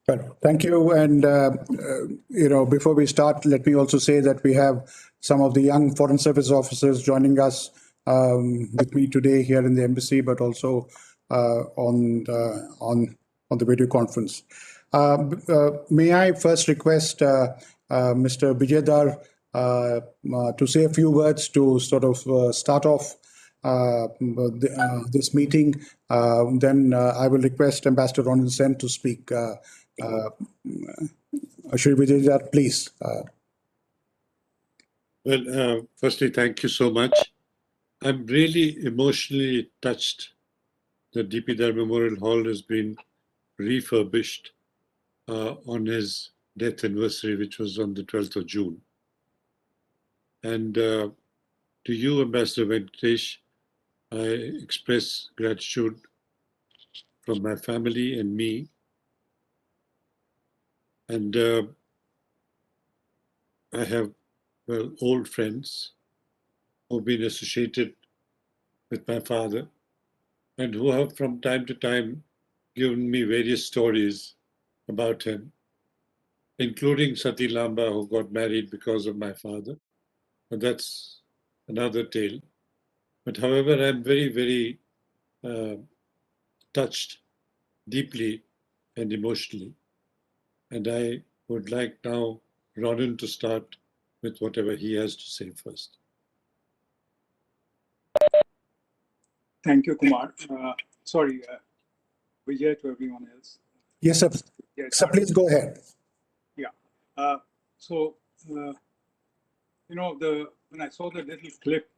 Well, thank you. And, before we start, let me also say that we have some of the young Foreign Service officers joining us with me today here in the embassy, but also on the video conference. May I first request Mr. Dhar to say a few words to sort of start off this meeting. Then I will request Ambassador Ronan Sen to speak. Shri Dhar, please. Well, firstly, thank you so much. I'm really emotionally touched that DP Dhar Memorial Hall has been refurbished on his death anniversary, which was on the 12th of June. And to you, Ambassador Venkatesh, I express gratitude from my family and me. And I have, well, old friends who've been associated with my father and who have from time to time given me various stories about him, including Sati Lamba, who got married because of my father. But that's another tale. But however, I'm very, very touched deeply and emotionally. And I would like now Ronan to start with whatever he has to say first. Thank you, Kumar. Sorry, Vijay, to everyone else. Yes, sir. So please go ahead. Yeah. When I saw the little clip,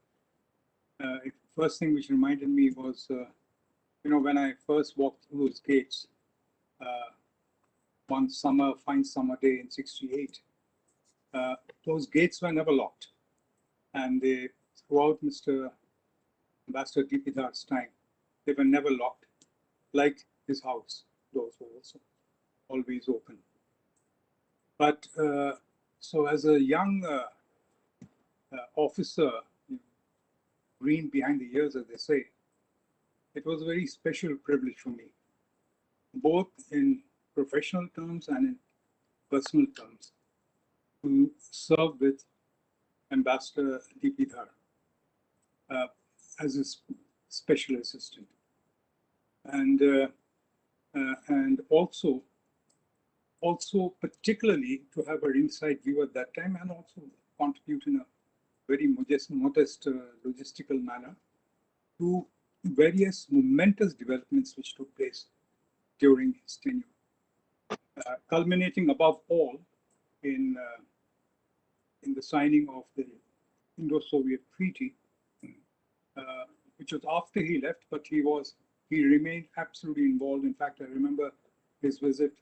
first thing which reminded me was, when I first walked through those gates one fine summer day in '68, those gates were never locked. And throughout Ambassador DP Dhar's time, they were never locked, like his house doors were also always open. But so as a young officer, green behind the ears, as they say, it was a very special privilege for me, both in professional terms and in personal terms, to serve with Ambassador DP Dhar as a special assistant, and also particularly to have a ringside view at that time, and also contribute in a very modest logistical manner to various momentous developments which took place during his tenure, culminating above all in the signing of the Indo-Soviet Treaty, which was after he left, but he remained absolutely involved. In fact, I remember his visit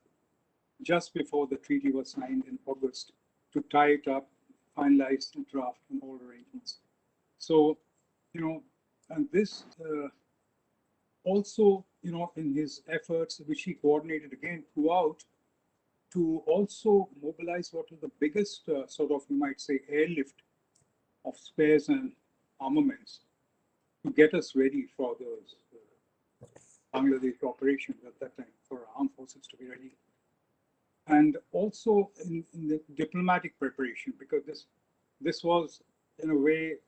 just before the treaty was signed in August to tie it up, finalize the draft and all arrangements. So, and this also, in his efforts, which he coordinated again throughout, to also mobilize what was the biggest sort of, you might say, airlift of spares and armaments to get us ready for those Bangladesh operations at that time, for our armed forces to be ready. And also in the diplomatic preparation, because this was, in a way,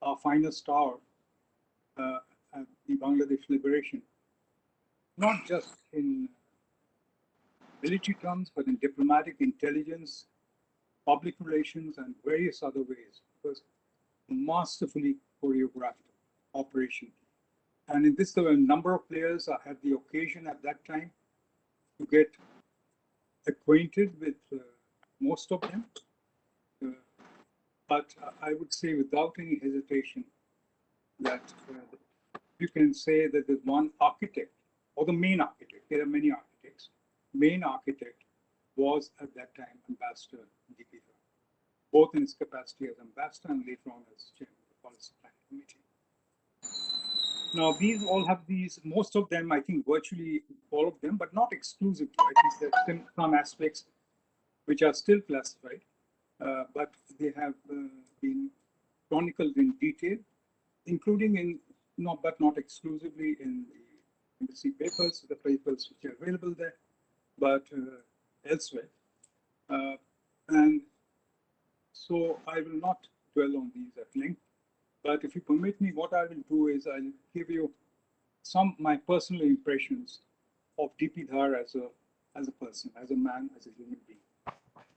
our finest hour at the Bangladesh liberation, not just in military terms, but in diplomatic intelligence, public relations, and various other ways. It was a masterfully choreographed operation. And in this, there were a number of players. I had the occasion at that time to get acquainted with most of them. But I would say without any hesitation that you can say that there's one architect, or the main architect. There are many architects. Main architect was at that time Ambassador DP Dhar, both in his capacity as ambassador and later on as chairman of the Policy Planning Committee. Now, most of them, I think virtually all of them, but not exclusively. I think there's some aspects which are still classified, but they have been chronicled in detail, including but not exclusively in the embassy papers, the papers which are available there. but elsewhere. And so I will not dwell on these at length. But if you permit me, what I will do is I'll give you some my personal impressions of DP Dhar as a person, as a man, as a human being.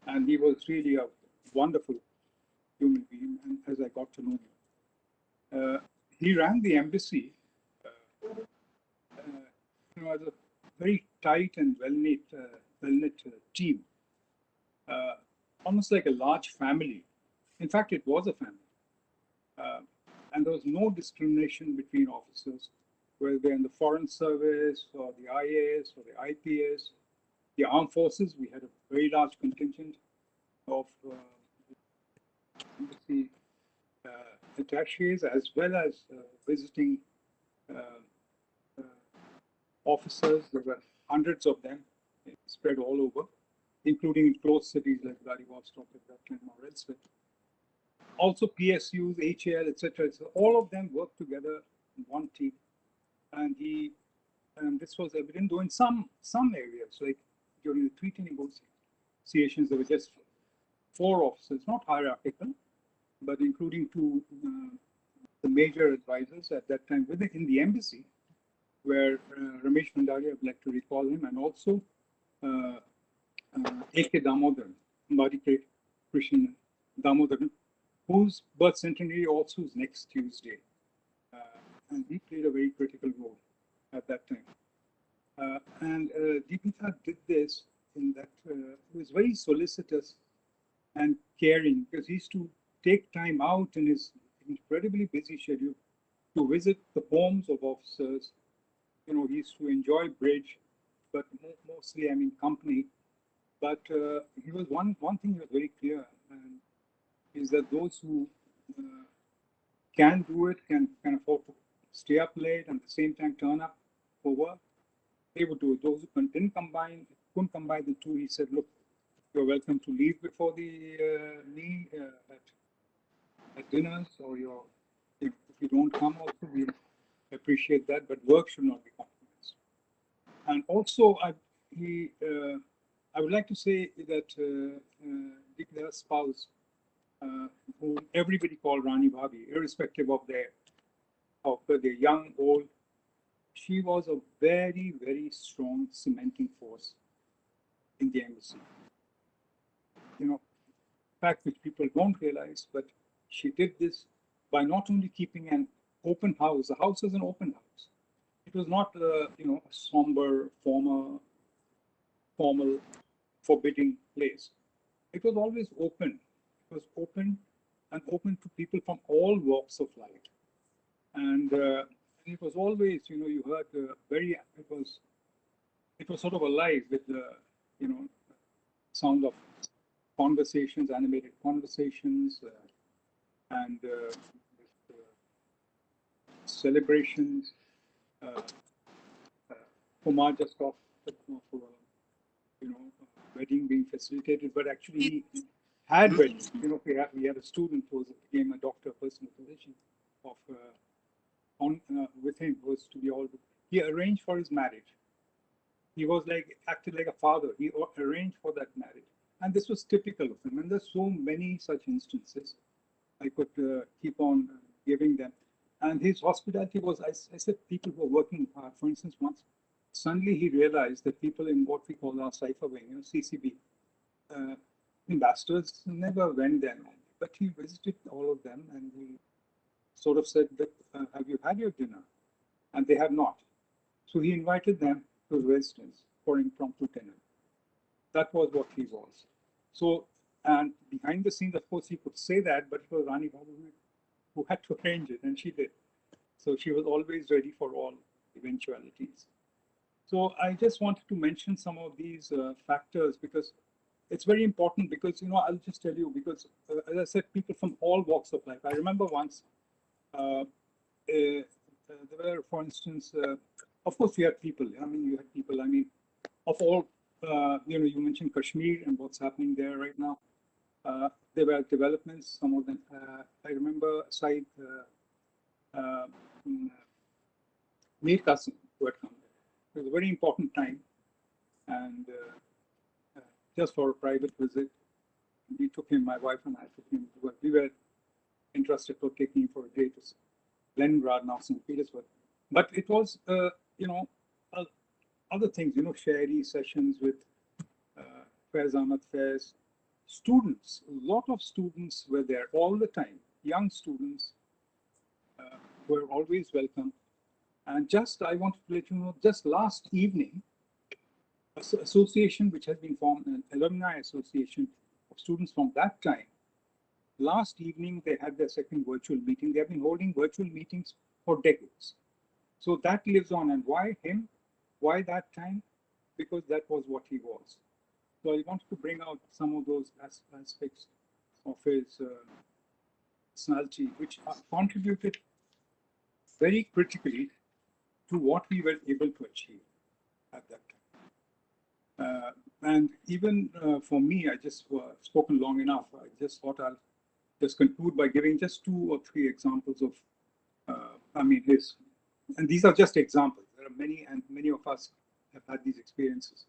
And he was really a wonderful human being, and as I got to know him. He ran the embassy as a very tight and well-knit team, almost like a large family. In fact, it was a family. And there was no discrimination between officers, whether they're in the Foreign Service or the IAS or the IPS, the armed forces. We had a very large contingent of embassy attaches, as well as visiting officers. There were hundreds of them spread all over, including in close cities like Vladivostok at that time or elsewhere. Also PSUs, HAL, etc. So all of them worked together in one team. And this was evident though in some areas, like during the treaty negotiations, there were just 4 officers, not hierarchical, but including 2 the major advisors at that time in the embassy, where Ramesh Bhandari, I'd like to recall him, and also A.K. Damodaran, Mbadi Krishnan Damodaran, whose birth centenary also is next Tuesday. And he played a very critical role at that time. And Deepika did this in that he was very solicitous and caring, because he used to take time out in his incredibly busy schedule to visit the homes of officers. He used to enjoy bridge, but mostly, I mean, company. But he was one thing he was very clear, and is that those who can do it, can afford to stay up late and at the same time turn up for work, they would do it. Those who couldn't combine the two, he said, look, you're welcome to leave before the meal at dinners, or if you don't come also, we appreciate that, but work should not be compromised. And also, I would like to say that Deepika's spouse, whom everybody called Rani Bhabhi, irrespective of their young, old, she was a very, very strong cementing force in the embassy. Fact which people don't realize, but she did this by not only keeping an open house. The house was an open house. It was not, a somber, formal, forbidding place. It was always open. It was open and open to people from all walks of life. And it was always, you heard it was sort of alive with the, sound of conversations, animated conversations, and celebrations. Kumar just talked of wedding being facilitated, but actually he had weddings. We had a student who became a doctor, personal physician with him was to be all. He arranged for his marriage. He was acted like a father. He arranged for that marriage, and this was typical of him. And there's so many such instances. I could keep on giving them. And his hospitality was, I said, people who were working hard. For instance, once suddenly he realized that people in what we call our cipher wing, CCB, ambassadors never went there, but he visited all of them, and he sort of said that, have you had your dinner? And they have not. So he invited them to his residence for impromptu dinner. That was what he was. So, and behind the scenes, of course, he could say that, but it was Rani Bhabhi who had to arrange it, and she did. So she was always ready for all eventualities. So I just wanted to mention some of these factors, because it's very important, because, I'll just tell you, because as I said, people from all walks of life. I remember once, there were, for instance, of course, you had people, of all, you mentioned Kashmir and what's happening there right now. There were developments, some of them. I remember Said Mir Qasim, who had come there. It was a very important time. and just for a private visit. We took him, my wife and I took him. We were interested for taking him for a day to Leningrad, now St. Petersburg. But it was, other things, Shairi sessions with Faiz Ahmad Faiz. Students, a lot of students were there all the time. Young students were always welcome. And just, I wanted to let you know, just last evening, association which has been formed, an alumni association of students from that time, last evening they had their second virtual meeting. They have been holding virtual meetings for decades. So that lives on. And why him? Why that time? Because that was what he was. So I wanted to bring out some of those aspects of his personality, which contributed very critically to what we were able to achieve at that time. And even for me, I just spoken long enough. I just thought I'll just conclude by giving just 2 or 3 examples of, his, and these are just examples. There are many, and many of us have had these experiences.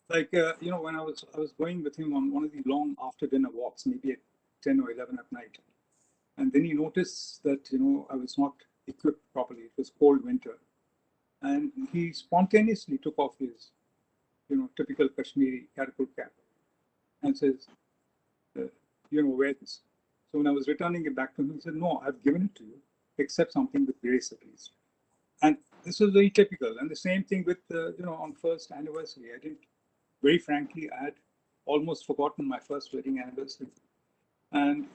Like, when I was going with him on one of the long after dinner walks, maybe at 10 or 11 at night. And then he noticed that, I was not equipped properly. It was cold winter. And he spontaneously took off his, typical Kashmiri Karakul cap and says, wear this. So when I was returning it back to him, he said, no, I've given it to you, except something with grace at least. And this was very typical. And the same thing with, on first anniversary, very frankly, I had almost forgotten my first wedding anniversary. And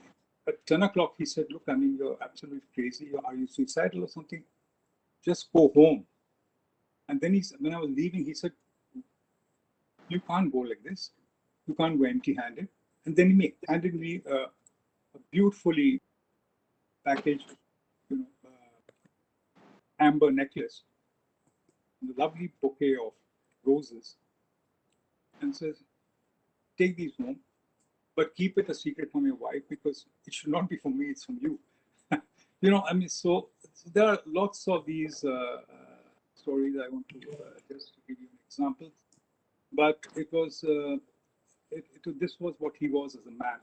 at 10 o'clock, he said, look, you're absolutely crazy. Are you suicidal or something? Just go home. And then when I was leaving, he said, you can't go like this. You can't go empty-handed. And then he handed me a beautifully packaged, amber necklace, a lovely bouquet of roses, and says, take these home, but keep it a secret from your wife because it should not be from me, it's from you. So there are lots of these stories. I want to just give you an example. But it was, this was what he was as a man.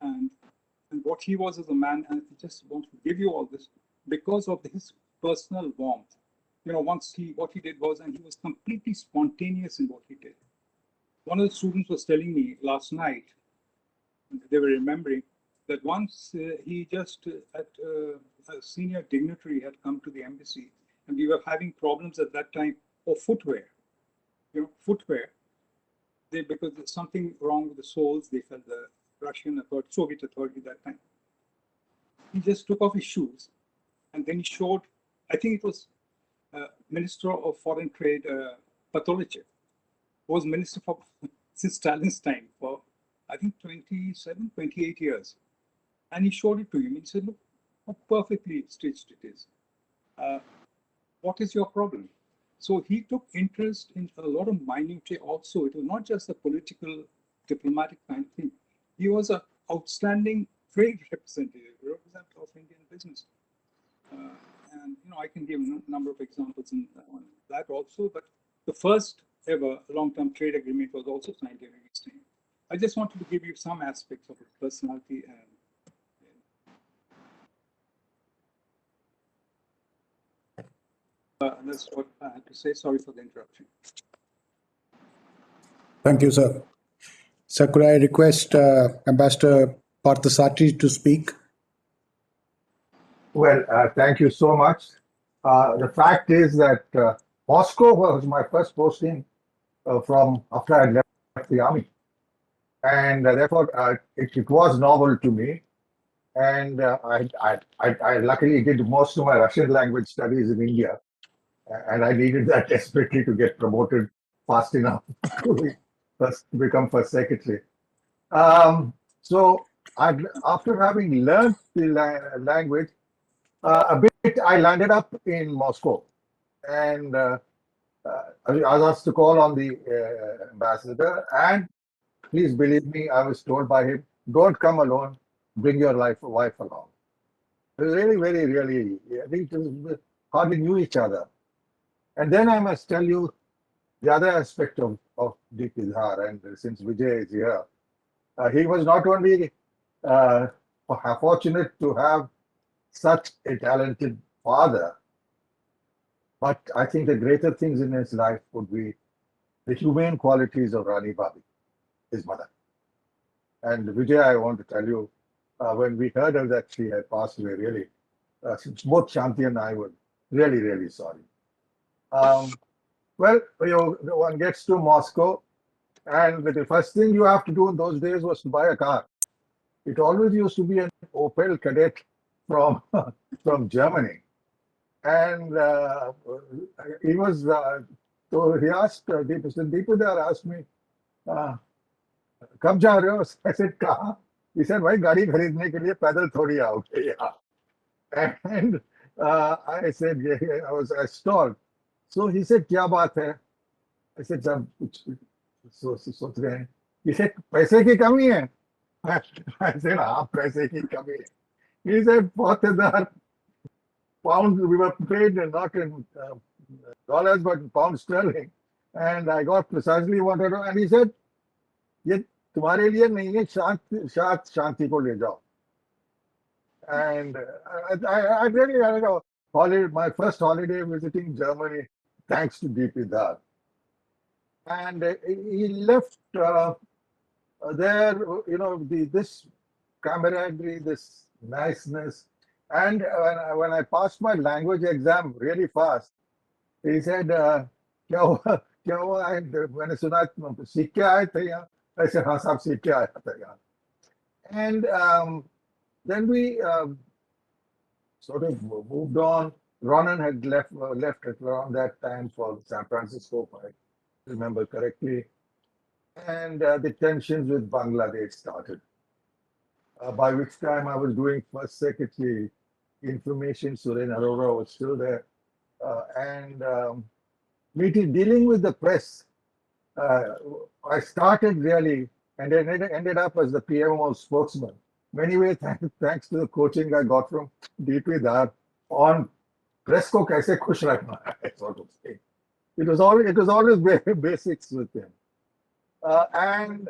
And what he was as a man, and I just want to give you all this because of his personal warmth. What he did was, and he was completely spontaneous in what he did. One of the students was telling me last night, they were remembering that once he just, a senior dignitary had come to the embassy, and we were having problems at that time of footwear. Footwear. Because there's something wrong with the soles, they felt the Russian authority, Soviet authority at that time. He just took off his shoes, and then he showed, I think it was Minister of Foreign Trade, Patolichev, was minister for since Stalin's time for, I think, 27, 28 years. And he showed it to him. He said, look how perfectly stitched it is. What is your problem? So he took interest in a lot of minutiae also. It was not just a political, diplomatic kind of thing. He was an outstanding trade representative of Indian business. And I can give a number of examples in that also. But the first ever long-term trade agreement was also signed during his time. I just wanted to give you some aspects of his personality and. That's what I had to say. Sorry for the interruption. Thank you, sir. Sir, could I request Ambassador Parthasathy to speak? Well, thank you so much. The fact is that Moscow was my first posting from after I left the army. And therefore, it was novel to me. And I luckily did most of my Russian language studies in India. And I needed that desperately to get promoted fast enough to become first secretary. So after having learned the language, a bit, I landed up in Moscow. And I was asked to call on the ambassador. And please believe me, I was told by him, don't come alone, bring your wife along. It was really, very, really, I think hardly knew each other. And then I must tell you the other aspect of of DP Dhar, and since Vijay is here, he was not only uh, fortunate to have such a talented father, but I think the greater things in his life would be the humane qualities of Rani Babi, his mother. And Vijay, I want to tell you, when we heard of that she had passed away, really, both Shanti and I were really, really sorry. Well, one gets to Moscow, and the first thing you have to do in those days was to buy a car. It always used to be an Opel Kadett from from Germany, and he was. So he asked Mr. Deepudar asked me, uh, "कब जा रहे हो?" I said, "कहाँ?" He said, "भाई गाड़ी खरीदने के लिए पैदल थोड़ी आओगे यहाँ." And I said, yeah, I stalled. So he said, "क्या बात है?" I said, "सब कुछ सोच रहे हैं." He said, "पैसे की कमी है?" I said, "हाँ पैसे की कमी है." He said, "40,000 pounds we were paid not in dollars but in pound sterling." And I got precisely what I know. And he said, "ये तुम्हारे लिए नहीं है, शांति को ले जाओ." And I really had a holiday, my first holiday visiting Germany, thanks to DP Dhar. And he left there, this camaraderie, this niceness. And when I passed my language exam really fast, he said, क्या हुआ क्या हुआ? And मैंने सुना सीख के आए थे यहाँ. I said, हाँ साहब सीख के आया था यहाँ. And then we sort of moved on. Ronan had left at around that time for San Francisco, if I remember correctly. And the tensions with Bangladesh started. By which time I was doing first secretary information. Suren Arora was still there. And dealing with the press, I started really and then ended up as the PMO spokesman. Anyway, thanks to the coaching I got from DP Dhar on press ko kaise khush rakhna hai, sort of thing. It was always basics with him. And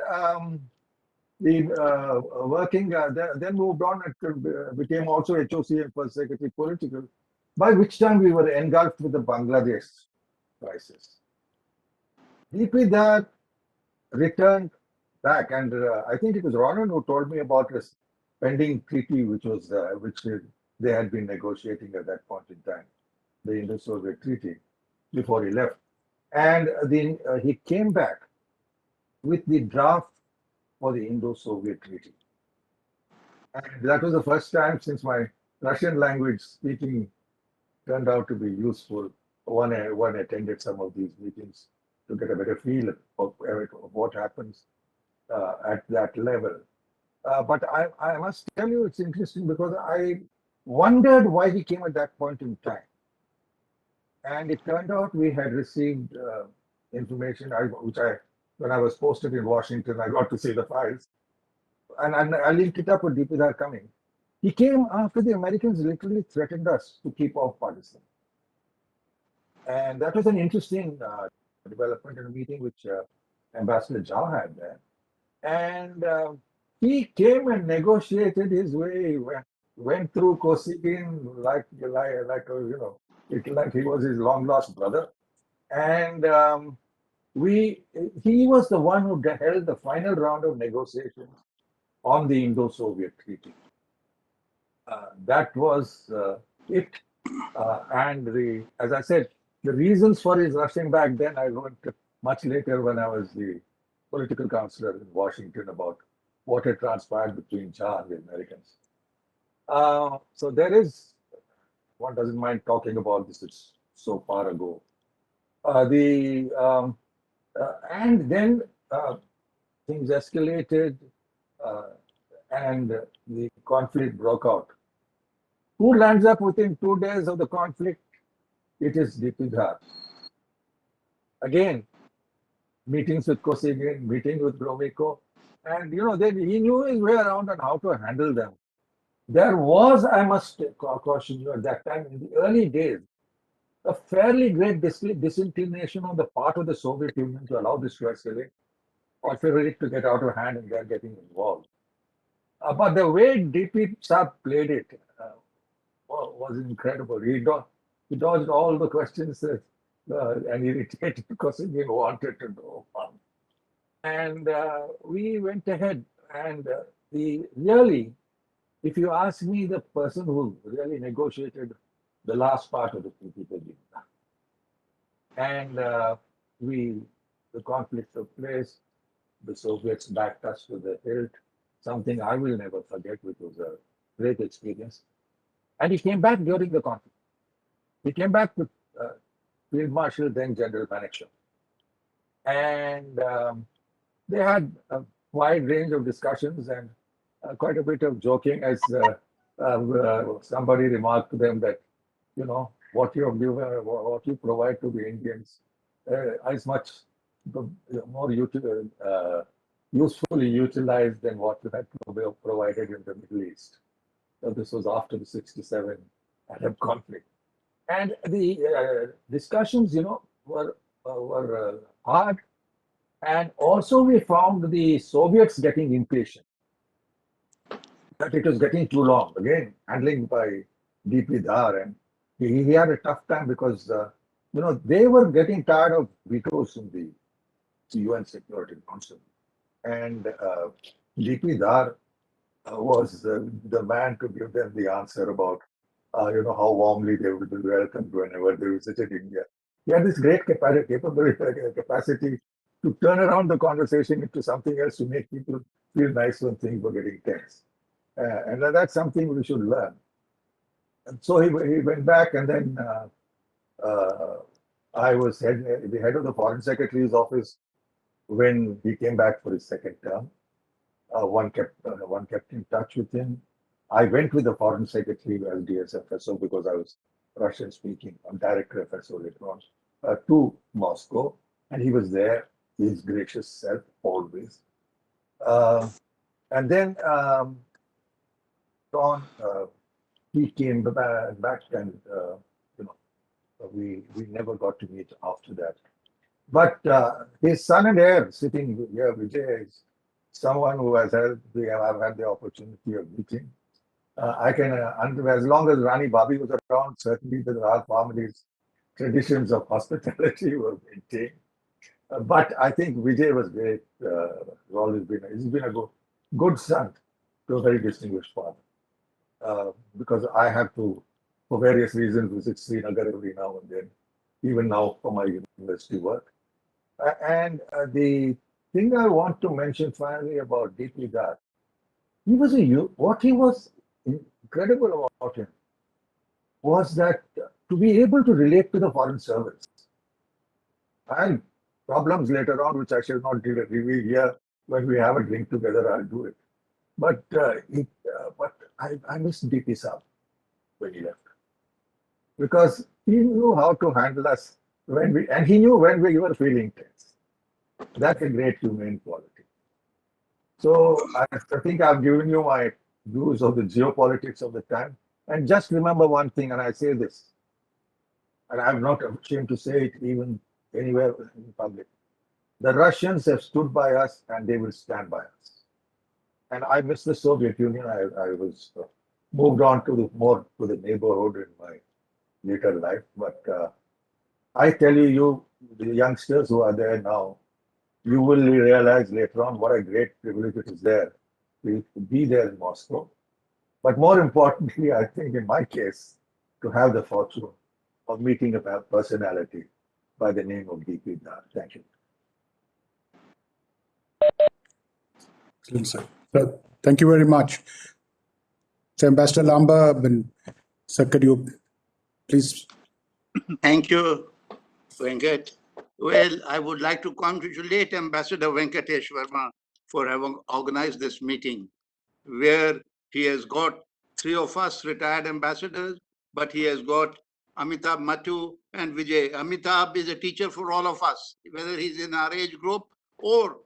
the working then moved on and became also HOC and first secretary political, by which time we were engulfed with the Bangladesh crisis. DP Dhar returned back, and I think it was Ronan who told me about this pending treaty, which they had been negotiating at that point in time, the Indo-Soviet treaty, before he left. And then he came back with the draft for the Indo-Soviet treaty. And that was the first time since my Russian language speaking turned out to be useful. One attended some of these meetings to get a better feel of what happens at that level. But I must tell you, it's interesting because I wondered why he came at that point in time. And it turned out we had received information, when I was posted in Washington, I got to see the files. And I linked it up with DP Dhar coming. He came after the Americans literally threatened us to keep off Pakistan. And that was an interesting development in a meeting which Ambassador Jha had there. And he came and negotiated his way, went through Kosygin like he was his long lost brother. And he was the one who held the final round of negotiations on the Indo-Soviet treaty. That was it. And as I said, the reasons for his rushing back then, I learned much later when I was the political counselor in Washington about what had transpired between Jha and the Americans. So there is, one doesn't mind talking about this, it's so far ago. And then things escalated and the conflict broke out. Who lands up within 2 days of the conflict? It is DP Dhar. Again, meetings with Kosygin, meeting with Gromyko, and then he knew his way around and how to handle them. There was, I must caution you, at that time in the early days, a fairly great disinclination on the part of the Soviet Union to allow this to escalate, or for it to get out of hand and they're getting involved. But the way DP Saab played it was incredible. He dodged all the questions and irritated because he didn't wanted to know. And we went ahead, and really, if you ask me, the person who really negotiated the last part of the PPP deal, and the conflict took place. The Soviets backed us to the hilt, something I will never forget, which was a great experience. And he came back during the conflict. He came back with Field Marshal, then General Manekshaw. And they had a wide range of discussions and quite a bit of joking, as somebody remarked to them that, you know, what you provide to the Indians is much more usefully utilized than what you had provided in the Middle East. So this was after the 67 Arab conflict. And the discussions, were hard. And also we found the Soviets getting impatient, that it was getting too long. Again, handling by DP Dhar, and he had a tough time because, they were getting tired of vetoes in the UN Security Council. And DP Dhar was the man to give them the answer about, how warmly they would be welcomed whenever they visited India. He had this great capacity to turn around the conversation into something else to make people feel nice when things were getting tense. And that's something we should learn. And so he went back, and then I was the head of the Foreign Secretary's office when he came back for his second term. One kept in touch with him. I went with the Foreign Secretary as DSFSO because I was Russian speaking, Director FSO later on, to Moscow, and he was there, his gracious self always. And then he came back, and we never got to meet after that. But his son and heir sitting here, Vijay, is someone who I've had the opportunity of meeting. I can, as long as Rani Babi was around, certainly our family's traditions of hospitality were maintained. But I think Vijay was great. He's been a good son to a very distinguished father. Because I have to, for various reasons, visit Srinagar every now and then, even now for my university work. And the thing I want to mention finally about DP Dhar, what he was incredible about him was that to be able to relate to the foreign service. And problems later on, which I shall not reveal here. When we have a drink together, I'll do it. But I miss DP Saab when he left, because he knew how to handle us and he knew when we were feeling tense. That's a great humane quality. So I think I've given you my views of the geopolitics of the time. And just remember one thing, and I say this, and I'm not ashamed to say it even anywhere in public. The Russians have stood by us, and they will stand by us. And I miss the Soviet Union. I was moved on to the neighborhood in my later life. But I tell you, the youngsters who are there now, you will realize later on what a great privilege it is there to be there in Moscow. But more importantly, I think in my case, to have the fortune of meeting a personality by the name of DP Dhar. Thank you. Excellent, sir. So, thank you very much. So, Ambassador Lamba, sir, could you please? Thank you, Venkat. Well, I would like to congratulate Ambassador Venkatesh Verma for having organized this meeting, where he has got 3 of us retired ambassadors, but he has got Amitabh, Mathu, and Vijay. Amitabh is a teacher for all of us, whether he's in our age group or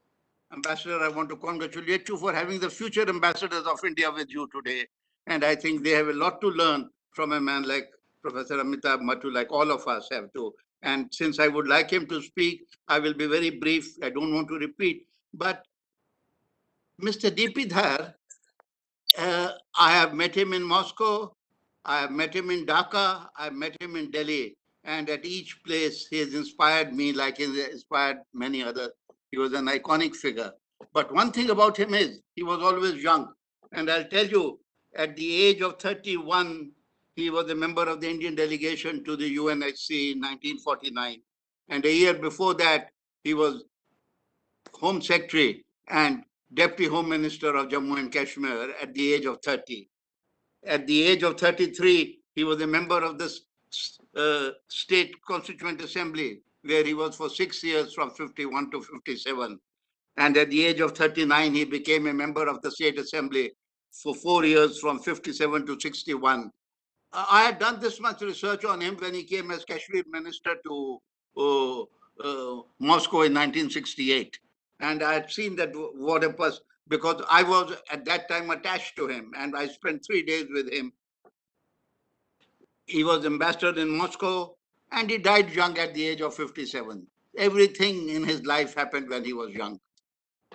Ambassador. I want to congratulate you for having the future ambassadors of India with you today. And I think they have a lot to learn from a man like Professor Amitabh Mattu, like all of us have to. And since I would like him to speak, I will be very brief. I don't want to repeat. But Mr. D.P. Dhar, I have met him in Moscow. I have met him in Dhaka. I have met him in Delhi. And at each place, he has inspired me like he inspired many others. He was an iconic figure. But one thing about him is he was always young. And I'll tell you, at the age of 31, he was a member of the Indian delegation to the UNHC in 1949. And a year before that, he was Home Secretary and Deputy Home Minister of Jammu and Kashmir at the age of 30. At the age of 33, he was a member of the State Constituent Assembly, where he was for 6 years from 51 to 57. And at the age of 39, he became a member of the State Assembly for 4 years from 57 to 61. I had done this much research on him when he came as Kashmir minister to Moscow in 1968. And I had seen that what a person, because I was at that time attached to him and I spent 3 days with him. He was ambassador in Moscow and he died young at the age of 57. Everything in his life happened when he was young.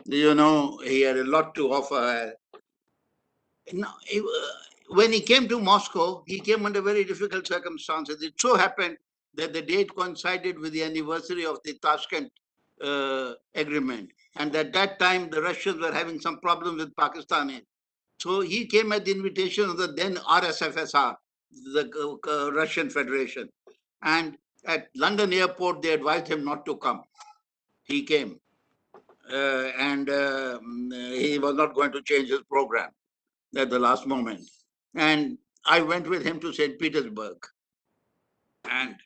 You know, he had a lot to offer. When he came to Moscow, he came under very difficult circumstances. It so happened that the date coincided with the anniversary of the Tashkent agreement. And at that time, the Russians were having some problems with Pakistani. So he came at the invitation of the then RSFSR, the Russian Federation. And at London airport, they advised him not to come. He came. And he was not going to change his program at the last moment. And I went with him to St. Petersburg. And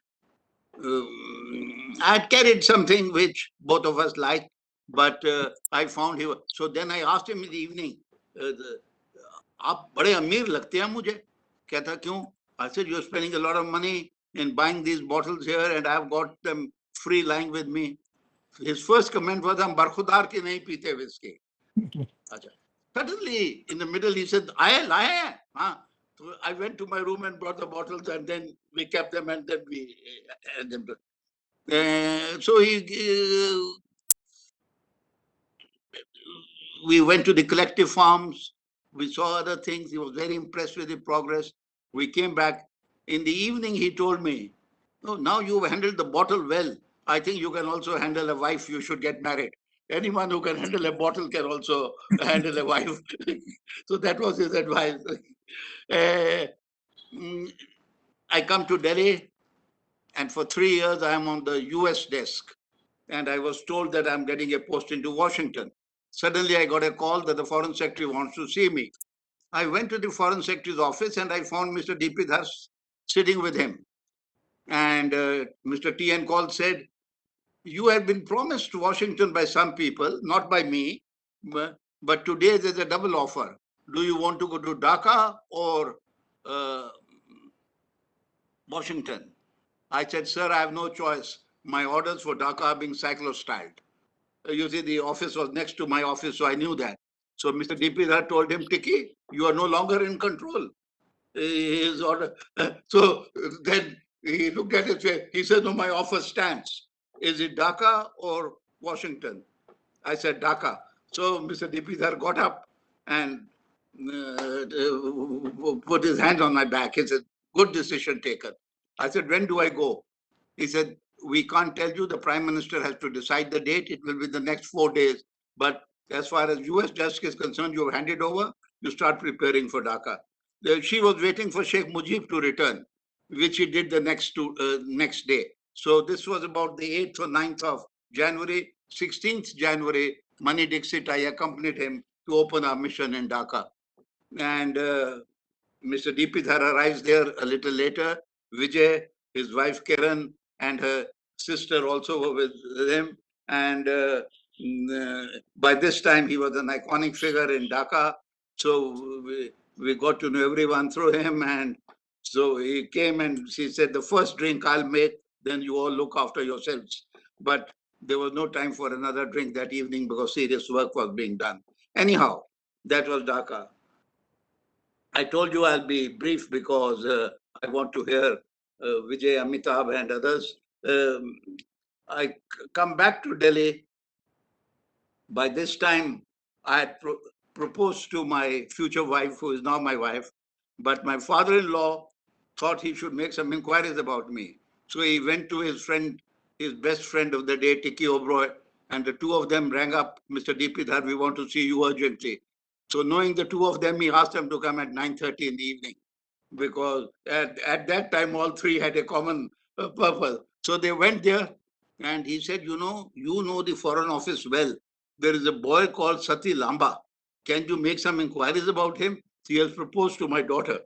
I had carried something which both of us liked, but I found he was. So then I asked him in the evening, आप बड़े अमीर लगते हैं मुझे. कहता क्यों? I said, you're spending a lot of money in buying these bottles here and I've got them free lying with me. His first comment was, हम बरखुदार की नहीं पीते whiskey. अच्छा. Suddenly, in the middle, he said, I So I went to my room and brought the bottles and then we kept them and then we had them. So we went to the collective farms. We saw other things. He was very impressed with the progress. We came back. In the evening, he told me, oh, now you've handled the bottle well. I think you can also handle a wife. You should get married. Anyone who can handle a bottle can also handle a wife. So that was his advice. I come to Delhi, and for 3 years, I am on the US desk. And I was told that I'm getting a post into Washington. Suddenly, I got a call that the Foreign Secretary wants to see me. I went to the Foreign Secretary's office and I found Mr. D.P. Dhar sitting with him. And Mr. T.N. Call said, you have been promised to Washington by some people, not by me, but today there's a double offer. Do you want to go to Dhaka or Washington? I said, sir, I have no choice. My orders for Dhaka are being cyclostyled. You see, the office was next to my office, so I knew that. So Mr. D.P. Dhar told him, Tiki, you are no longer in control. His order. So then he looked at it, he said, no, my offer stands. Is it Dhaka or Washington? I said, Dhaka. So Mr. D.P. Dhar got up and put his hands on my back. He said, good decision taken. I said, when do I go? He said, we can't tell you. The Prime Minister has to decide the date. It will be the next 4 days. But as far as US desk is concerned, you have handed over. You start preparing for Dhaka. She was waiting for Sheikh Mujib to return, which he did the next day. So this was about the 8th or 9th of January. 16th January, Mani Dixit, I accompanied him to open our mission in Dhaka. And Mr. D.P. Dhar arrives there a little later. Vijay, his wife Kiran, and her sister also were with him. And by this time, he was an iconic figure in Dhaka. So we got to know everyone through him. And so he came and she said, the first drink I'll make, then you all look after yourselves. But there was no time for another drink that evening because serious work was being done. Anyhow, that was Dhaka. I told you I'll be brief because I want to hear Vijay, Amitabh, and others. I come back to Delhi. By this time, I had proposed to my future wife, who is now my wife, but my father-in-law thought he should make some inquiries about me. So he went to his friend, his best friend of the day, Tiki Oberoi, and the two of them rang up, Mr. D.P. Dhar, we want to see you urgently. So knowing the two of them, he asked them to come at 9:30 in the evening, because at that time, all three had a common purpose. So they went there, and he said, you know the Foreign Office well. There is a boy called Sati Lamba. Can you make some inquiries about him? He has proposed to my daughter.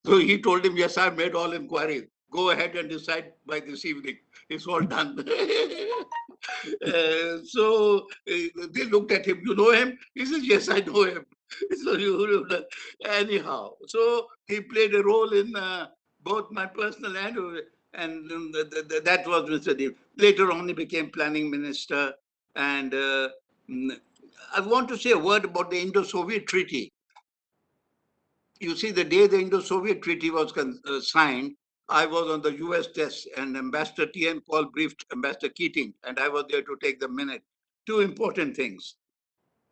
So he told him, yes, I've made all inquiries. Go ahead and decide by this evening. It's all done. So they looked at him. You know him? He says, yes, I know him. So anyhow, so he played a role in both my personal and that was Mr. Dev. Later on, he became planning minister. And I want to say a word about the Indo-Soviet Treaty. You see, the day the Indo-Soviet Treaty was signed, I was on the US desk, and Ambassador T.N. Paul briefed Ambassador Keating, and I was there to take the minute. Two important things.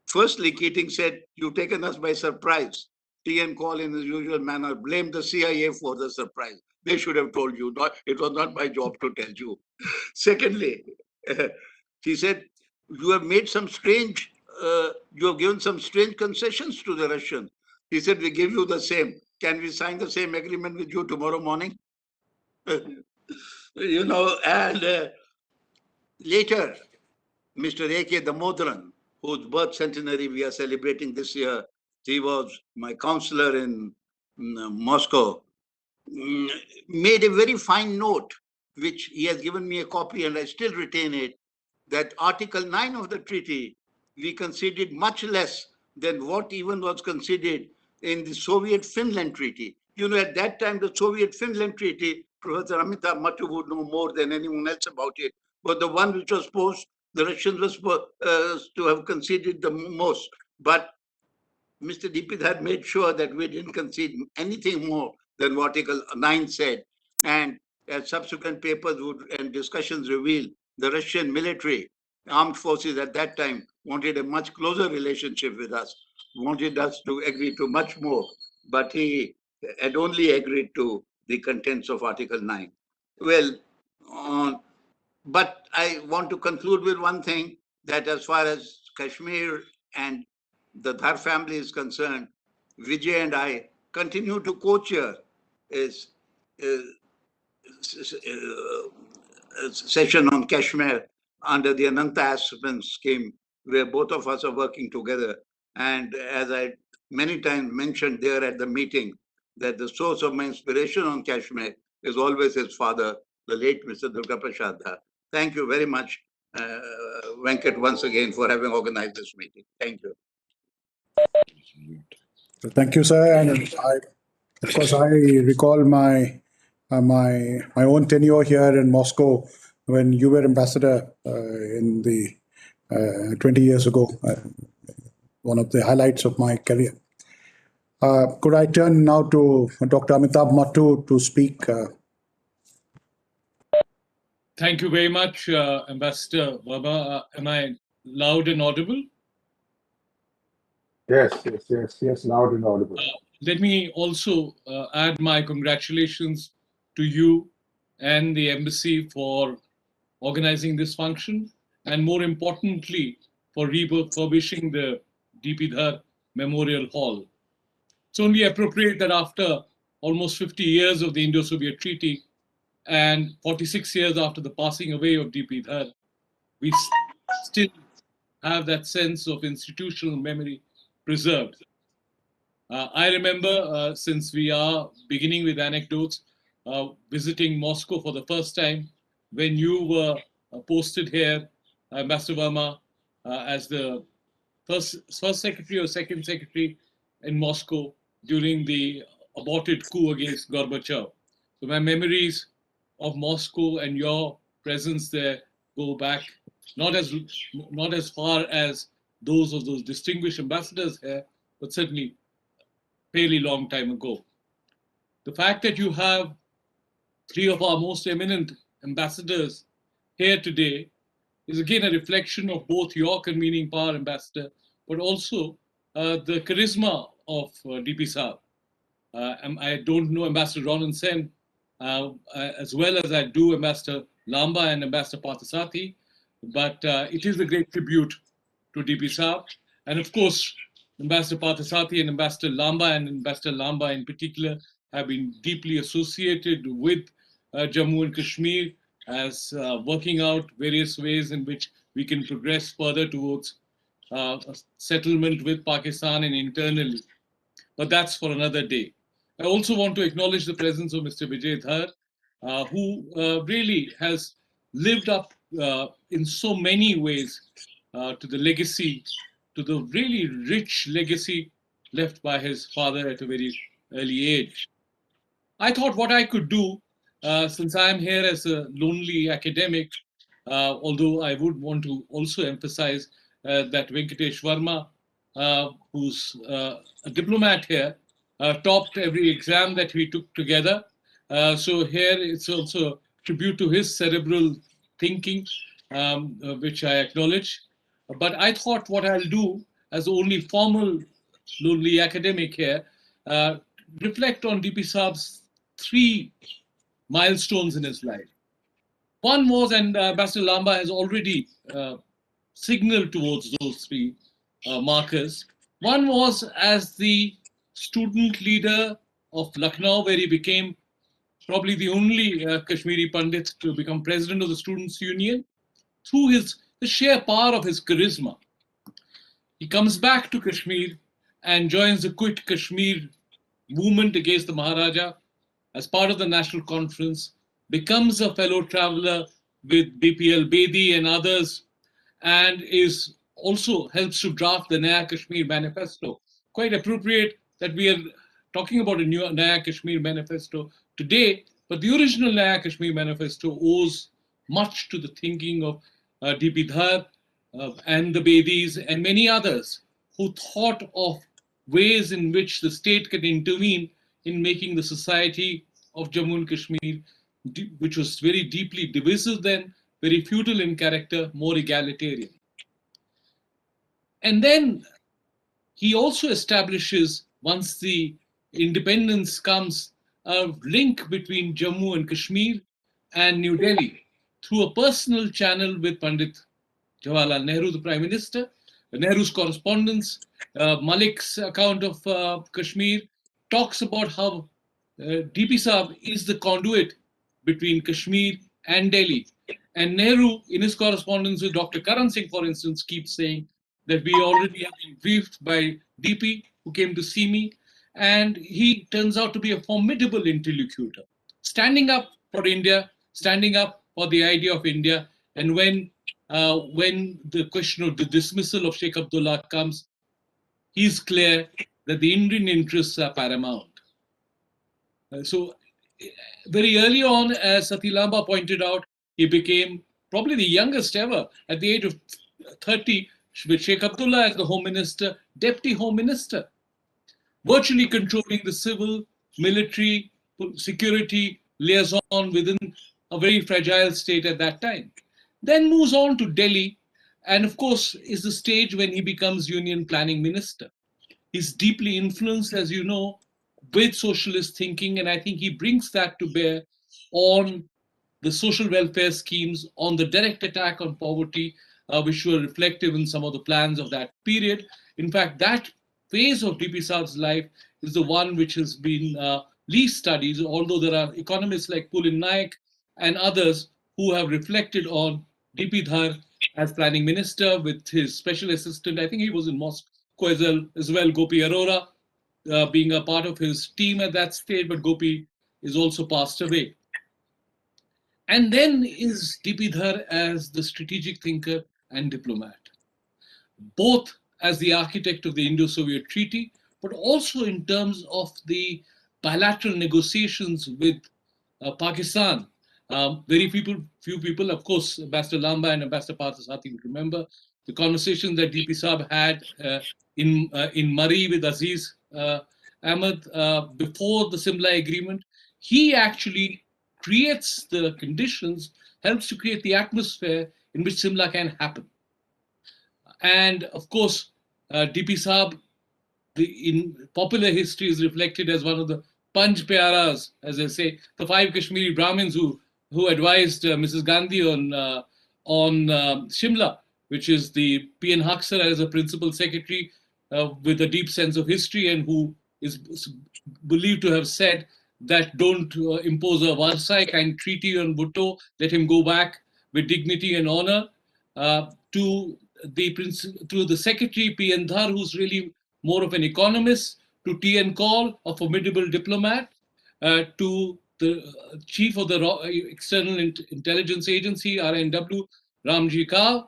Firstly, Keating said, you've taken us by surprise. T.N. Paul, in his usual manner, blamed the CIA for the surprise. They should have told you. It was not my job to tell you. Secondly, he said, you have made some strange, you have given some strange concessions to the Russians. He said, we give you the same. Can we sign the same agreement with you tomorrow morning? And later, Mr. A.K. Damodharan, whose birth centenary we are celebrating this year, he was my counselor in Moscow, made a very fine note, which he has given me a copy and I still retain it, that Article 9 of the treaty, we conceded much less than what even was conceded in the Soviet-Finland treaty. At that time, the Soviet-Finland treaty, Professor Amitabh Mattu would know more than anyone else about it, but the one which was posed, the Russians were supposed to have conceded the most. But Mr. D.P. had made sure that we didn't concede anything more than what Article 9 said. And as subsequent papers and discussions reveal, the Russian military, armed forces at that time, wanted a much closer relationship with us, wanted us to agree to much more. But he had only agreed to the contents of Article 9. Well, but I want to conclude with one thing, that as far as Kashmir and the Dhar family is concerned, Vijay and I continue to co-chair is session on Kashmir under the Ananta Aspen scheme, where both of us are working together. And as I many times mentioned there at the meeting, that the source of my inspiration on Kashmir is always his father, the late Mr. Durga Prasad Dhar. Thank you very much, Venkat, once again for having organized this meeting. Thank you. Thank you, sir. And of course, I recall my own tenure here in Moscow when you were ambassador in the 20 years ago. One of the highlights of my career. Could I turn now to Dr. Amitabh Mattu to speak? Thank you very much, Ambassador Verma. Am I loud and audible? Yes, loud and audible. Let me also add my congratulations to you and the embassy for organizing this function, and more importantly, for refurbishing the D.P. Dhar Memorial Hall. It's only appropriate that after almost 50 years of the Indo-Soviet Treaty and 46 years after the passing away of D.P. Dhar, we still have that sense of institutional memory preserved. I remember, since we are beginning with anecdotes, visiting Moscow for the first time when you were posted here, Ambassador Verma, as the first secretary or second secretary in Moscow during the aborted coup against Gorbachev. So my memories of Moscow and your presence there go back not as far as those of those distinguished ambassadors here, but certainly fairly long time ago. The fact that you have three of our most eminent ambassadors here today is again a reflection of both your convening power, Ambassador, but also the charisma of DP Saab. I don't know Ambassador Ronan Sen as well as I do Ambassador Lamba and Ambassador Parthasathy, but it is a great tribute to DP Saab. And of course, Ambassador Parthasathy and Ambassador Lamba in particular have been deeply associated with Jammu and Kashmir as working out various ways in which we can progress further towards a settlement with Pakistan and internally. But that's for another day. I also want to acknowledge the presence of Mr. Vijay Dhar, who really has lived up in so many ways to the legacy, to the really rich legacy left by his father at a very early age. I thought what I could do, since I am here as a lonely academic, although I would want to also emphasize that Venkatesh Verma, who's a diplomat here, topped every exam that we took together. So here it's also a tribute to his cerebral thinking, which I acknowledge. But I thought what I'll do as the only formal lonely academic here, reflect on DP Saab's three milestones in his life. One was, and Ambassador Lamba has already signaled towards those three markers. One was as the student leader of Lucknow, where he became probably the only Kashmiri Pandit to become president of the Students' Union through the sheer power of his charisma. He comes back to Kashmir and joins the Quit Kashmir movement against the Maharaja as part of the National Conference, becomes a fellow traveler with BPL Bedi and others, and is also helps to draft the Naya Kashmir Manifesto. Quite appropriate that we are talking about a new Naya Kashmir Manifesto today, but the original Naya Kashmir Manifesto owes much to the thinking of DP Dhar and the Bedis and many others who thought of ways in which the state can intervene in making the society of Jammu and Kashmir, which was very deeply divisive then, very feudal in character, more egalitarian. And then he also establishes, once the independence comes, a link between Jammu and Kashmir and New Delhi through a personal channel with Pandit Jawaharlal Nehru, the Prime Minister. Nehru's correspondence, Malik's account of Kashmir, talks about how DP Saab is the conduit between Kashmir and Delhi. And Nehru, in his correspondence with Dr. Karan Singh, for instance, keeps saying that we already have been briefed by DP, who came to see me, and he turns out to be a formidable interlocutor, standing up for India, standing up for the idea of India. And when the question of the dismissal of Sheikh Abdullah comes, he's clear that the Indian interests are paramount. So very early on, as Sati Lamba pointed out, he became probably the youngest ever at the age of 30, with Sheikh Abdullah as the Home Minister, Deputy Home Minister, virtually controlling the civil, military, security liaison within a very fragile state at that time. Then moves on to Delhi, and of course is the stage when he becomes Union Planning Minister. He's deeply influenced, as you know, with socialist thinking, and I think he brings that to bear on the social welfare schemes, on the direct attack on poverty, which were reflective in some of the plans of that period. In fact, that phase of DP Saab's life is the one which has been least studied, although there are economists like Pulin Naik and others who have reflected on DP Dhar as planning minister with his special assistant. I think he was in Moscow as well, Gopi Arora, being a part of his team at that stage, but Gopi is also passed away. And then is DP Dhar as the strategic thinker and diplomat, both as the architect of the Indo-Soviet Treaty, but also in terms of the bilateral negotiations with Pakistan. Very few people, of course, Ambassador Lamba and Ambassador Parthasathy would remember the conversation that DP Saab had in Murree with Aziz Ahmed before the Simla Agreement. He actually creates the conditions, helps to create the atmosphere in which Simla can happen. And of course, DP Saab, in popular history, is reflected as one of the Panch Pyaras, as I say, the 5 Kashmiri Brahmins who advised Mrs. Gandhi on Shimla, which is the P.N. Haksar as a principal secretary with a deep sense of history, and who is believed to have said that don't impose a Versailles kind treaty on Bhutto, let him go back with dignity and honor. To the secretary P.N. Dhar, who's really more of an economist, to T.N. Kaul, a formidable diplomat, to the chief of the External Intelligence Agency, RNW, Ramji Kaur,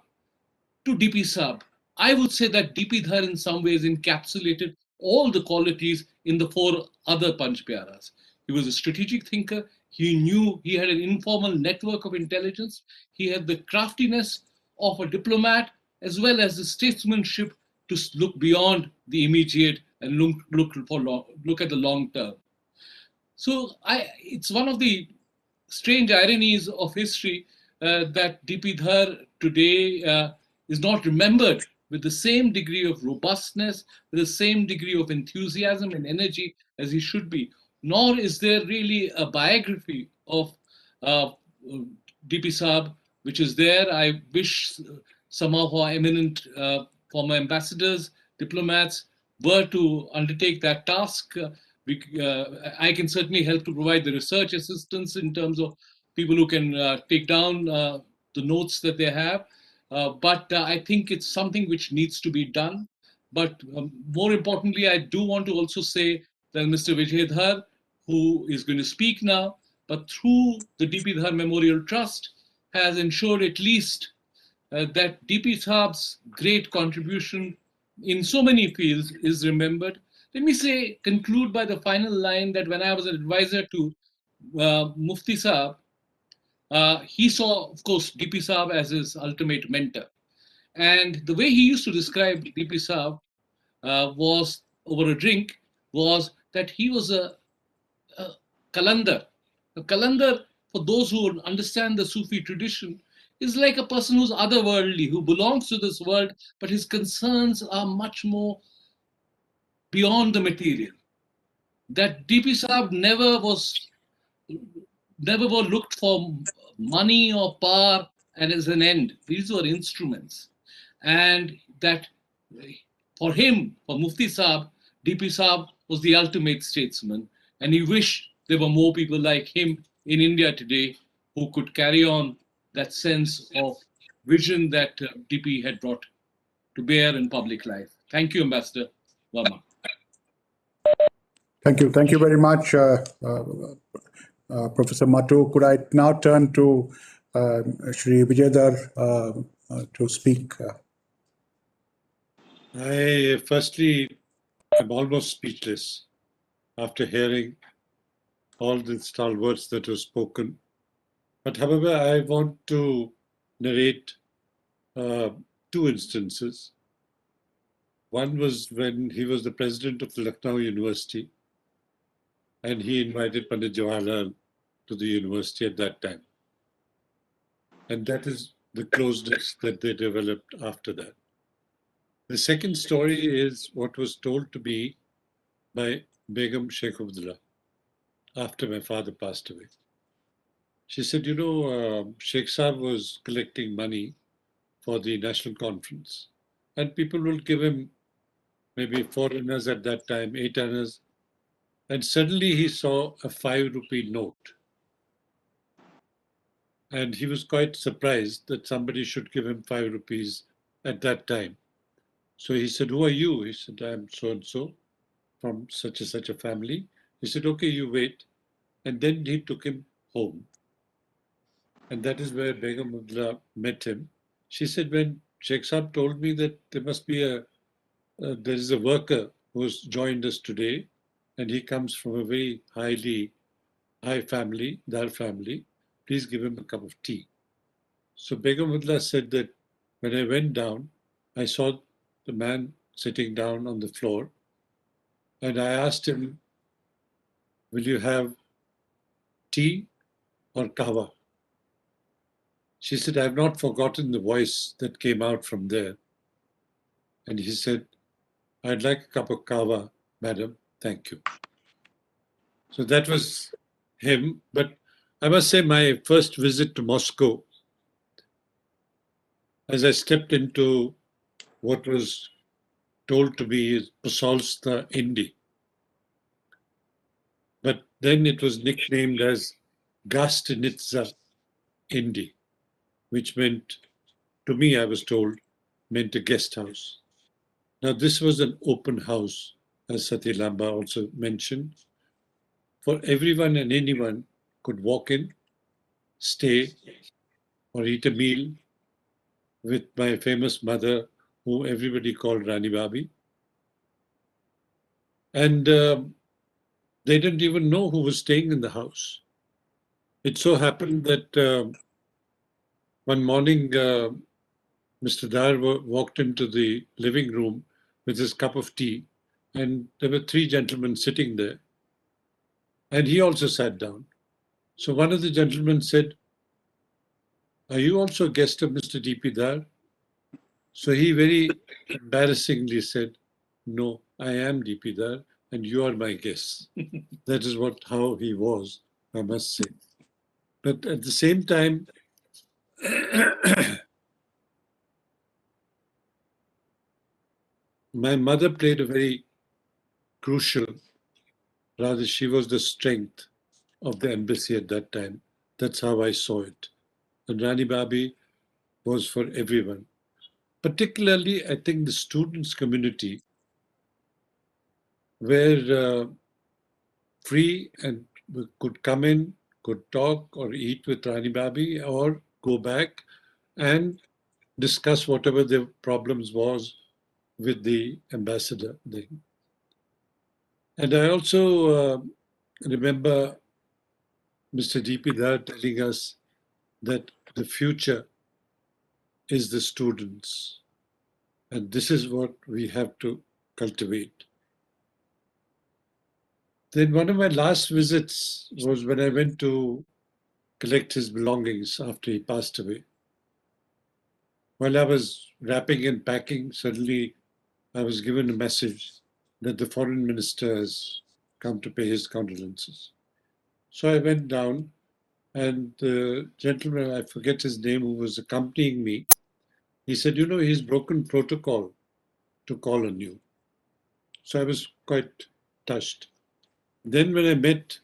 to DP Saab. I would say that DP Dhar in some ways encapsulated all the qualities in the 4 other Panch Pyaras. He was a strategic thinker. He knew he had an informal network of intelligence. He had the craftiness of a diplomat as well as the statesmanship to look beyond the immediate and look at the long term. So it's one of the strange ironies of history that DP Dhar today is not remembered with the same degree of robustness, with the same degree of enthusiasm and energy as he should be. Nor is there really a biography of DP Saab, which is there. I wish some of our eminent former ambassadors, diplomats, were to undertake that task. I can certainly help to provide the research assistance in terms of people who can take down the notes that they have. But I think it's something which needs to be done. But more importantly, I do want to also say that Mr. Vijay Dhar, who is going to speak now, but through the DP Dhar Memorial Trust, has ensured at least that DP Saab's great contribution in so many fields is remembered. Let me conclude by the final line that when I was an advisor to Mufti Saab, he saw, of course, DP Saab as his ultimate mentor. And the way he used to describe DP Saab was, over a drink, was that he was a kalandar. A kalandar, for those who understand the Sufi tradition, is like a person who's otherworldly, who belongs to this world, but his concerns are much more beyond the material. That DP Saab never were looked for money or power and as an end. These were instruments. And that for him, for Mufti Saab, DP Saab was the ultimate statesman. And he wished there were more people like him in India today who could carry on that sense of vision that DP had brought to bear in public life. Thank you, Ambassador Verma. Thank you. Thank you very much, Professor Matu. Could I now turn to Shri Vijay to speak? I firstly am almost speechless after hearing all the stalwarts that were spoken. But however, I want to narrate 2 instances. One was when he was the president of Lucknow University, and he invited Pandit Jawaharlal to the university at that time. And that is the closeness that they developed after that. The second story is what was told to me by Begum Sheikh Abdullah after my father passed away. She said, Sheikh Saab was collecting money for the national conference, and people will give him maybe 4 annas at that time, 8 annas, and suddenly he saw a 5 rupee note. And he was quite surprised that somebody should give him 5 rupees at that time. So he said, "Who are you?" He said, "I'm so-and-so from such and such a family." He said, "Okay, you wait." And then he took him home. And that is where Begum Abdullah met him. She said, when Sheikh Saab told me that there must be there is a worker who's joined us today, and he comes from a very high family, Dhar family, please give him a cup of tea. So Begum Abdullah said that when I went down, I saw the man sitting down on the floor, and I asked him, "Will you have tea?" or kava? She said, I've not forgotten the voice that came out from there. And he said, I'd like a cup of kava, madam. Thank you. So that was him. But I must say, my first visit to Moscow, as I stepped into what was told to be Posolsta Indy, but then it was nicknamed as Gastinitsa Indy, which meant, to me, I was told, meant a guest house. Now, this was an open house, as Sati Lamba also mentioned, for everyone and anyone could walk in, stay, or eat a meal with my famous mother, who everybody called Rani Babi. And they didn't even know who was staying in the house. It so happened that one morning, Mr. Dhar walked into the living room with his cup of tea, and there were three gentlemen sitting there. And he also sat down. So one of the gentlemen said, are you also a guest of Mr. D.P. Dhar? So he very embarrassingly said, no, I am D.P. Dhar and you are my guest. That is how he was, I must say. But at the same time, my mother played a very crucial, rather, she was the strength of the embassy at that time. That's how I saw it. And Rani Babi was for everyone. Particularly, I think the students' community were free and could come in, could talk or eat with Rani Babi or go back and discuss whatever their problems was with the ambassador thing. And I also remember Mr. D.P. Dhar telling us that the future is the students. And this is what we have to cultivate. Then one of my last visits was when I went to collect his belongings after he passed away. While I was wrapping and packing, suddenly I was given a message that the foreign minister has come to pay his condolences. So I went down, and the gentleman, I forget his name, who was accompanying me, he said, you know, he's broken protocol to call on you. So I was quite touched. Then when I met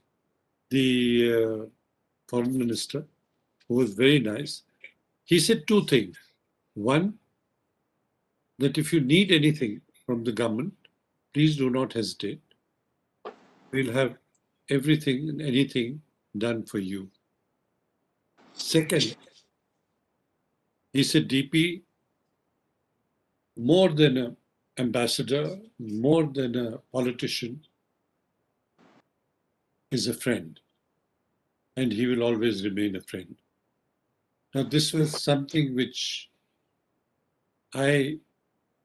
the foreign minister, who was very nice, he said two things. One, that if you need anything from the government, please do not hesitate. We'll have everything and anything done for you. Second, he said, DP, more than an ambassador, more than a politician, is a friend, and he will always remain a friend. Now, this was something which I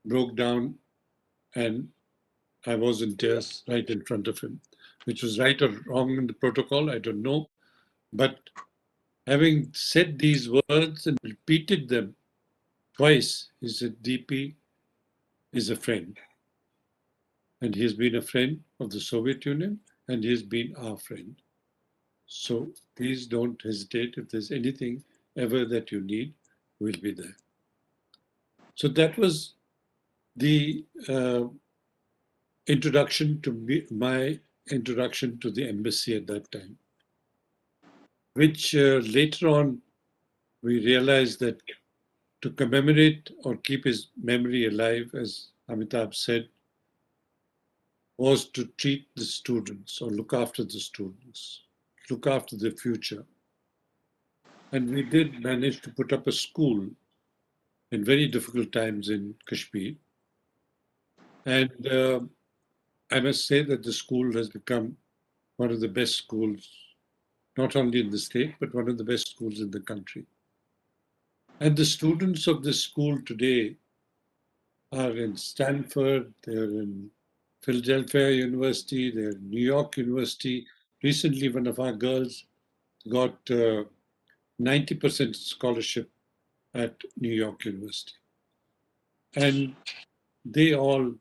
broke down, and I was in tears right in front of him, which was right or wrong in the protocol, I don't know. But having said these words and repeated them twice, he said, DP is a friend. And he has been a friend of the Soviet Union, and he has been our friend. So please don't hesitate. If there's anything ever that you need, we'll be there. So that was the introduction to my introduction to the embassy at that time, which later on we realized that to commemorate or keep his memory alive, as Amitabh said, was to treat the students or look after the students, look after the future. And we did manage to put up a school in very difficult times in Kashmir. And I must say that the school has become one of the best schools, not only in the state, but one of the best schools in the country. And the students of this school today are in Stanford, they're in Philadelphia University, they're in New York University. Recently, one of our girls got 90% scholarship at New York University. And they all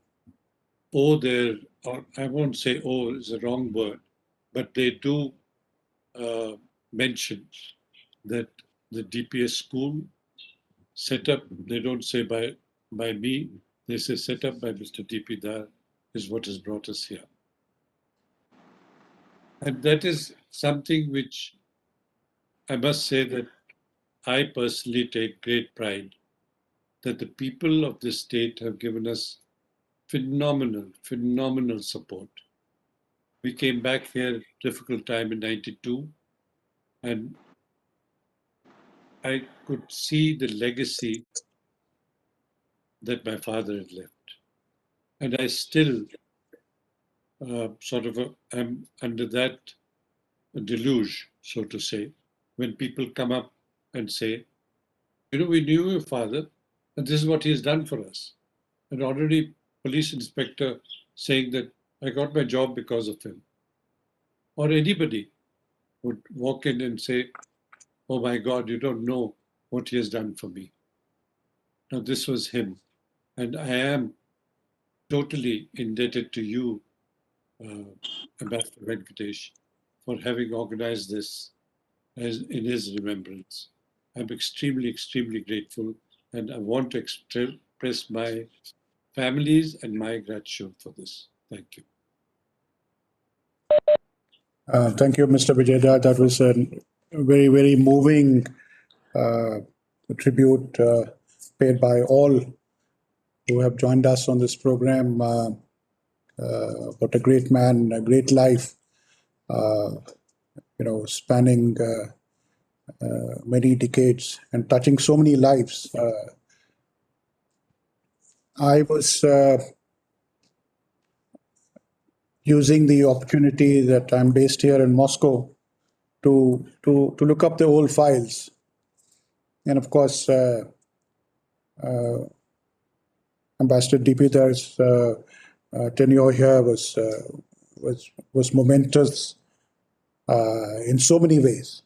owe their, or I won't say owe is a wrong word, but they do mention that the DPS school set up, they don't say by me, they say set up by Mr. D.P. Dhar is what has brought us here. And that is something which I must say that I personally take great pride that the people of this state have given us phenomenal support. We came back here, difficult time in 92, and I could see the legacy that my father had left. And I still am under that deluge, so to say, when people come up and say, you know, we knew your father, and this is what he has done for us. And already police inspector saying that I got my job because of him. Or anybody would walk in and say, oh my God, you don't know what he has done for me. Now, this was him. And I am totally indebted to you, Ambassador Venkatesh, for having organized this as in his remembrance. I'm extremely grateful, and I want to express my family's and my gratitude for this. Thank you. Thank you, Mr. Vijayda. That was a very moving tribute paid by all who have joined us on this program. What a great man, a great life, spanning many decades and touching so many lives. I was using the opportunity that I'm based here in Moscow to look up the old files, and of course, Ambassador D.P. Dhar's tenure here was momentous in so many ways.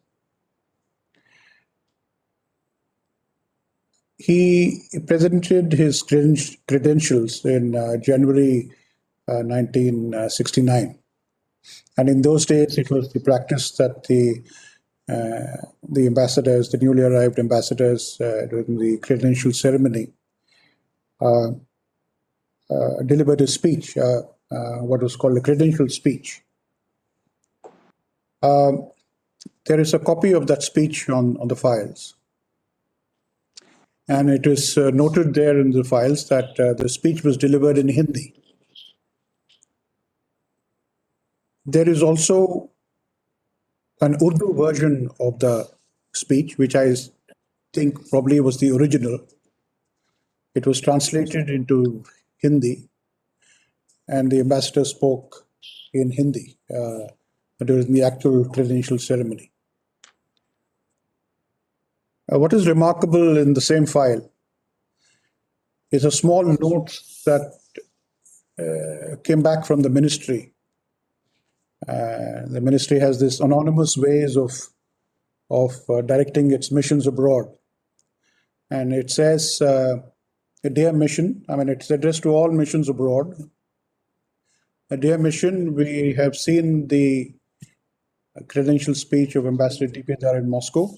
He presented his credentials in January 1969. And in those days, it was the practice that the ambassadors, the newly arrived ambassadors, during the credential ceremony, delivered a speech, what was called a credential speech. There is a copy of that speech on the files. And it is noted there in the files that the speech was delivered in Hindi. There is also an Urdu version of the speech, which I think probably was the original. It was translated into Hindi, and the ambassador spoke in Hindi during the actual credential ceremony. What is remarkable in the same file is a small note that came back from the ministry. The ministry has this anonymous ways of directing its missions abroad. And it says, dear mission, I mean, it's addressed to all missions abroad. Dear mission, we have seen the credential speech of Ambassador D.P. Dhar in Moscow.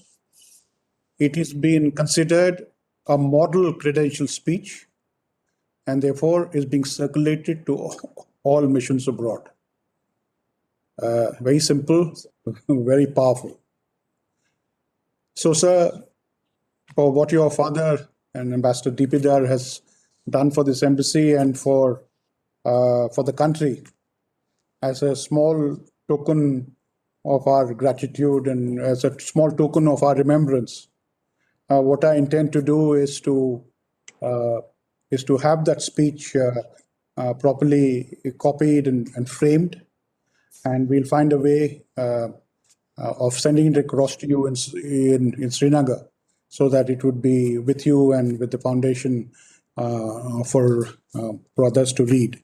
It is being considered a model credential speech, and therefore is being circulated to all missions abroad. Very simple, very powerful. So, sir, for what your father and Ambassador D.P. Dhar has done for this embassy and for the country, as a small token of our gratitude and as a small token of our remembrance, what I intend to do is to have that speech properly copied and framed, and we'll find a way of sending it across to you in Srinagar, so that it would be with you and with the foundation for others to read.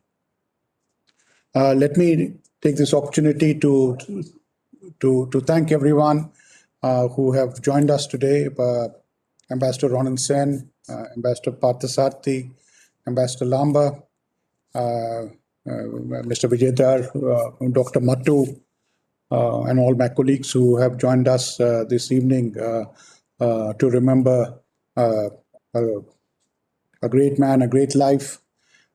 Let me take this opportunity to thank everyone who have joined us today. Ambassador Ronan Sen, Ambassador Parthasarthi, Ambassador Lamba, Mr. Vijay Dhar, Dr. Mattu, and all my colleagues who have joined us this evening to remember a great man, a great life,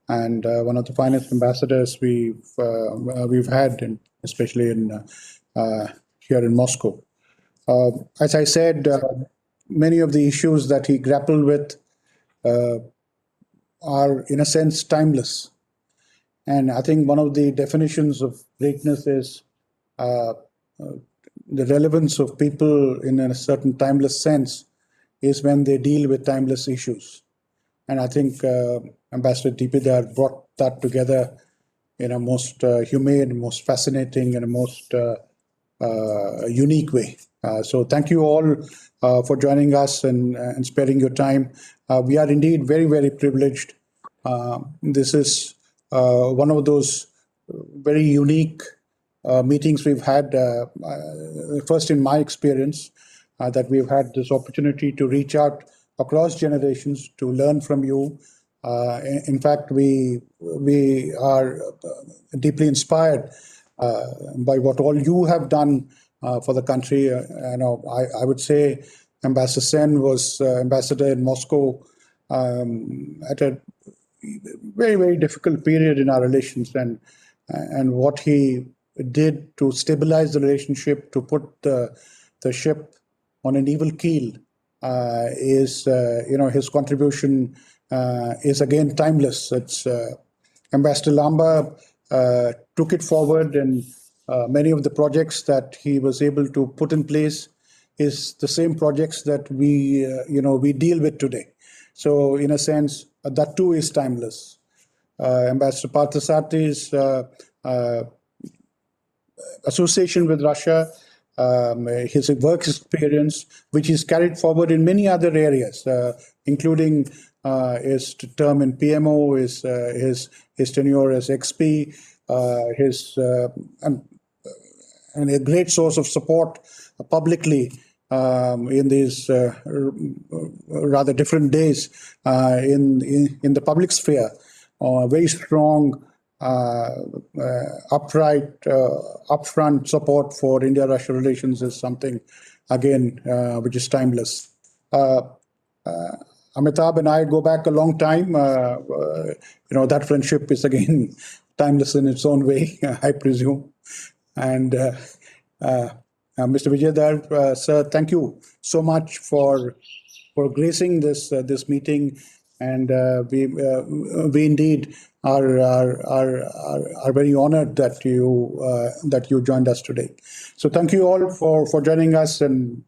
and one of the finest ambassadors we've had, especially here in Moscow. As I said, many of the issues that he grappled with are, in a sense, timeless. And I think one of the definitions of greatness is the relevance of people in a certain timeless sense is when they deal with timeless issues. And I think Ambassador D.P. Dhar brought that together in a most humane, most fascinating, and a most unique way. So thank you all for joining us and sparing your time. We are indeed very, very privileged. This is one of those very unique meetings we've had, first in my experience, that we've had this opportunity to reach out across generations to learn from you. In fact, we are deeply inspired by what all you have done for the country. I would say Ambassador Sen was ambassador in Moscow at a very, very difficult period in our relations, and what he did to stabilize the relationship, to put the ship on an even keel, is his contribution is again timeless. It's Ambassador Lamba took it forward, and many of the projects that he was able to put in place is the same projects that we deal with today. So in a sense, that too is timeless. Ambassador Parthasarthi's association with Russia, his work experience, which he's carried forward in many other areas, including his term in PMO, his tenure as XP, and a great source of support publicly in these rather different days in the public sphere. Very strong, upright, upfront support for India-Russia relations is something, again, which is timeless. Amitabh and I go back a long time. That friendship is, again, timeless in its own way, I presume. And Mr. Vijay Dhar, sir, thank you so much for gracing this meeting, and we indeed are very honored that you joined us today. So thank you all for joining us, and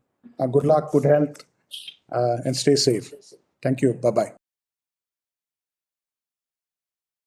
good luck, good health, and stay safe. Thank you. Bye bye.